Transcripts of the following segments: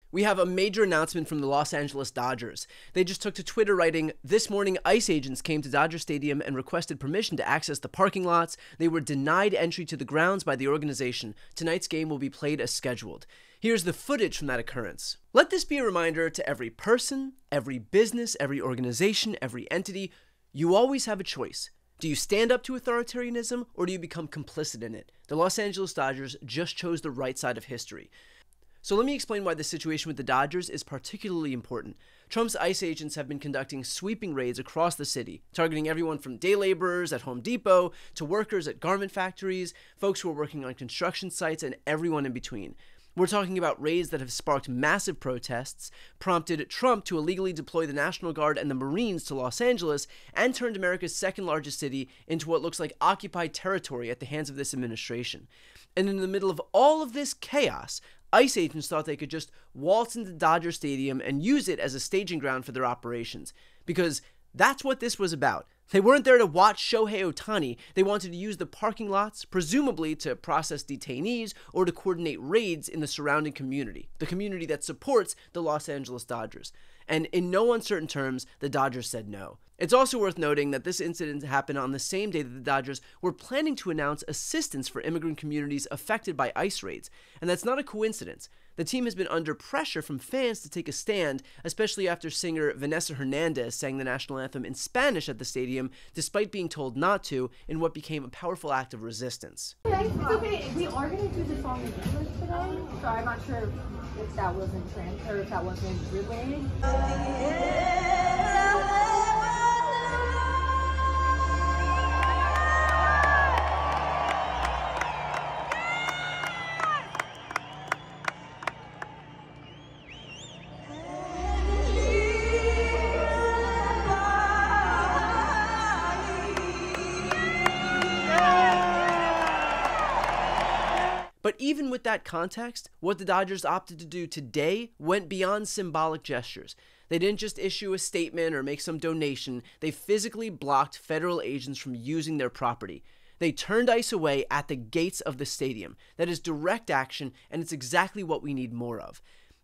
We have a major announcement from the Los Angeles Dodgers. They just took to Twitter writing, "This morning, ICE agents came to Dodger Stadium and requested permission to access the parking lots. They were denied entry to the grounds by the organization. Tonight's game will be played as scheduled." Here's the footage from that occurrence. Let this be a reminder to every person, every business, every organization, every entity. You always have a choice. Do you stand up to authoritarianism, or do you become complicit in it? The Los Angeles Dodgers just chose the right side of history. So let me explain why the situation with the Dodgers is particularly important. Trump's ICE agents have been conducting sweeping raids across the city, targeting everyone from day laborers at Home Depot to workers at garment factories, folks who are working on construction sites, and everyone in between. We're talking about raids that have sparked massive protests, prompted Trump to illegally deploy the National Guard and the Marines to Los Angeles, and turned America's second largest city into what looks like occupied territory at the hands of this administration. And in the middle of all of this chaos, ICE agents thought they could just waltz into Dodger Stadium and use it as a staging ground for their operations. Because that's what this was about. They weren't there to watch Shohei Ohtani. They wanted to use the parking lots, presumably to process detainees or to coordinate raids in the surrounding community, the community that supports the Los Angeles Dodgers. And in no uncertain terms, the Dodgers said no. It's also worth noting that this incident happened on the same day that the Dodgers were planning to announce assistance for immigrant communities affected by ICE raids. And that's not a coincidence. The team has been under pressure from fans to take a stand, especially after singer Vanessa Hernandez sang the national anthem in Spanish at the stadium, despite being told not to, in what became a powerful act of resistance. It's okay. We are going to do the song in English today, so I'm not sure if that wasn't or if that wasn't relayed. But even with that context, what the Dodgers opted to do today went beyond symbolic gestures. They didn't just issue a statement or make some donation, they physically blocked federal agents from using their property. They turned ICE away at the gates of the stadium. That is direct action, and it's exactly what we need more of.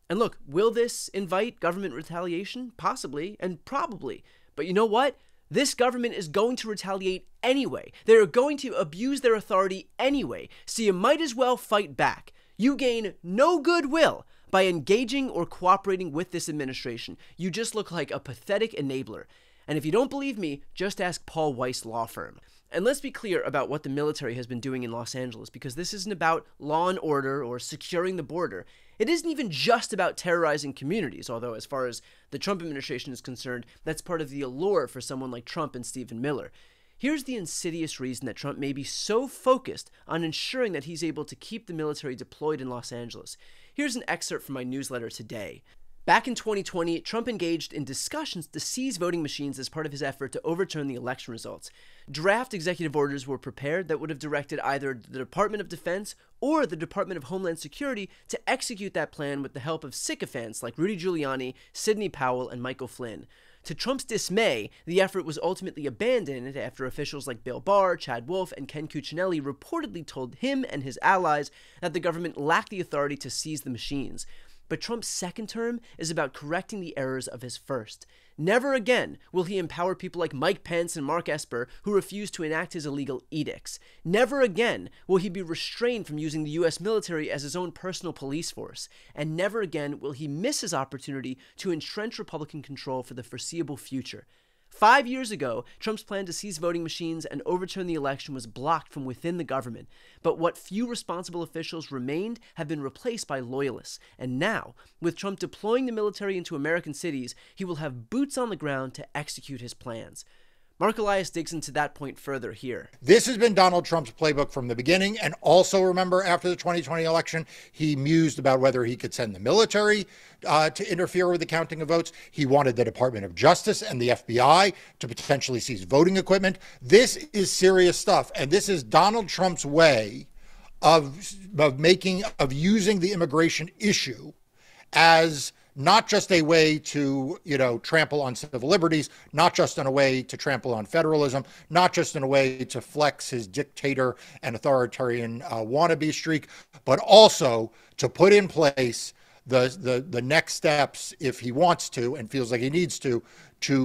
And look, will this invite government retaliation? Possibly, and probably. But you know what? This government is going to retaliate anyway. They are going to abuse their authority anyway, so you might as well fight back. You gain no goodwill by engaging or cooperating with this administration. You just look like a pathetic enabler. And if you don't believe me, just ask Paul Weiss Law Firm. And let's be clear about what the military has been doing in Los Angeles, because this isn't about law and order or securing the border. It isn't even just about terrorizing communities, although as far as the Trump administration is concerned, that's part of the allure for someone like Trump and Stephen Miller. Here's the insidious reason that Trump may be so focused on ensuring that he's able to keep the military deployed in Los Angeles. Here's an excerpt from my newsletter today. Back in 2020, Trump engaged in discussions to seize voting machines as part of his effort to overturn the election results. Draft executive orders were prepared that would have directed either the Department of Defense or the Department of Homeland Security to execute that plan with the help of sycophants like Rudy Giuliani, Sidney Powell, and Michael Flynn. To Trump's dismay, the effort was ultimately abandoned after officials like Bill Barr, Chad Wolf, and Ken Cuccinelli reportedly told him and his allies that the government lacked the authority to seize the machines. But Trump's second term is about correcting the errors of his first. Never again will he empower people like Mike Pence and Mark Esper who refuse to enact his illegal edicts. Never again will he be restrained from using the U.S. military as his own personal police force. And never again will he miss his opportunity to entrench Republican control for the foreseeable future. 5 years ago, Trump's plan to seize voting machines and overturn the election was blocked from within the government. But what few responsible officials remained have been replaced by loyalists. And now, with Trump deploying the military into American cities, he will have boots on the ground to execute his plans. Mark Elias digs into that point further here. This has been Donald Trump's playbook from the beginning. And also remember, after the 2020 election, he mused about whether he could send the military to interfere with the counting of votes. He wanted the Department of Justice and the FBI to potentially seize voting equipment. This is serious stuff. And this is Donald Trump's way of using the immigration issue as not just a way to, trample on civil liberties, not just in a way to trample on federalism, not just in a way to flex his dictator and authoritarian wannabe streak, but also to put in place the next steps, if he wants to and feels like he needs to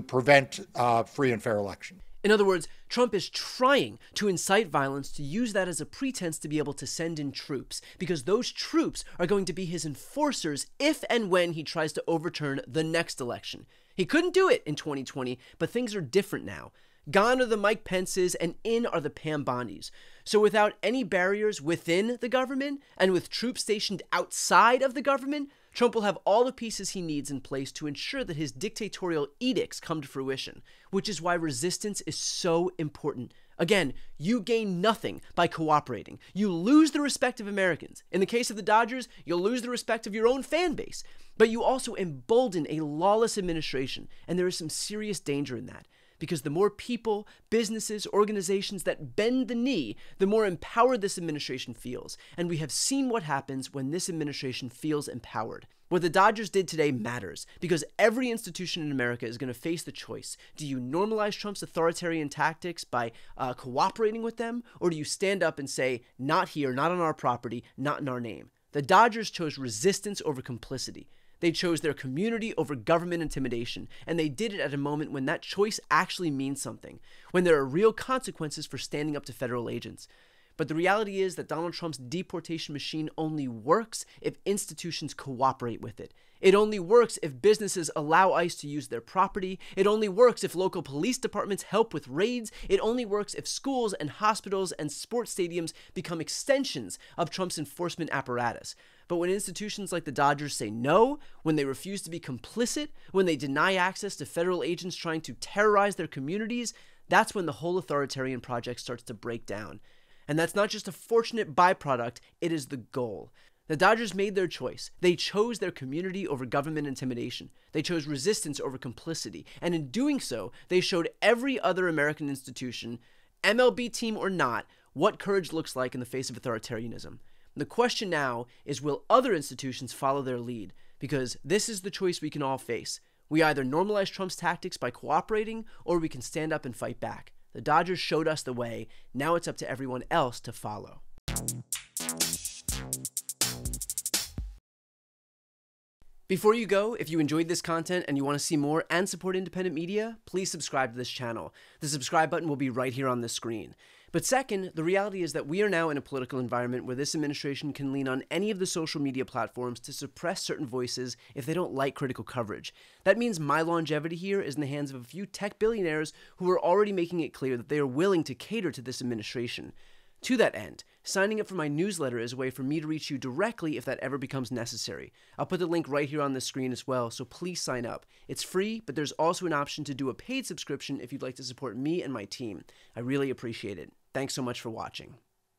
prevent free and fair election. In other words, Trump is trying to incite violence to use that as a pretense to be able to send in troops, because those troops are going to be his enforcers if and when he tries to overturn the next election. He couldn't do it in 2020, but things are different now. Gone are the Mike Pences and in are the Pam Bondis. So without any barriers within the government and with troops stationed outside of the government, Trump will have all the pieces he needs in place to ensure that his dictatorial edicts come to fruition, which is why resistance is so important. Again, you gain nothing by cooperating. You lose the respect of Americans. In the case of the Dodgers, you'll lose the respect of your own fan base. But you also embolden a lawless administration, and there is some serious danger in that. Because the more people, businesses, organizations that bend the knee, the more empowered this administration feels. And we have seen what happens when this administration feels empowered. What the Dodgers did today matters, because every institution in America is going to face the choice. Do you normalize Trump's authoritarian tactics by cooperating with them? Or do you stand up and say, not here, not on our property, not in our name? The Dodgers chose resistance over complicity. They chose their community over government intimidation, and they did it at a moment when that choice actually means something, when there are real consequences for standing up to federal agents. But the reality is that Donald Trump's deportation machine only works if institutions cooperate with it. It only works if businesses allow ICE to use their property. It only works if local police departments help with raids. It only works if schools and hospitals and sports stadiums become extensions of Trump's enforcement apparatus. But when institutions like the Dodgers say no, when they refuse to be complicit, when they deny access to federal agents trying to terrorize their communities, that's when the whole authoritarian project starts to break down. And that's not just a fortunate byproduct, it is the goal. The Dodgers made their choice. They chose their community over government intimidation. They chose resistance over complicity. And in doing so, they showed every other American institution, MLB team or not, what courage looks like in the face of authoritarianism. The question now is, will other institutions follow their lead? Because this is the choice we can all face. We either normalize Trump's tactics by cooperating, or we can stand up and fight back. The Dodgers showed us the way. Now it's up to everyone else to follow. Before you go, if you enjoyed this content and you want to see more and support independent media, please subscribe to this channel. The subscribe button will be right here on the screen. But second, the reality is that we are now in a political environment where this administration can lean on any of the social media platforms to suppress certain voices if they don't like critical coverage. That means my longevity here is in the hands of a few tech billionaires who are already making it clear that they are willing to cater to this administration. To that end, signing up for my newsletter is a way for me to reach you directly if that ever becomes necessary. I'll put the link right here on the screen as well, so please sign up. It's free, but there's also an option to do a paid subscription if you'd like to support me and my team. I really appreciate it. Thanks so much for watching.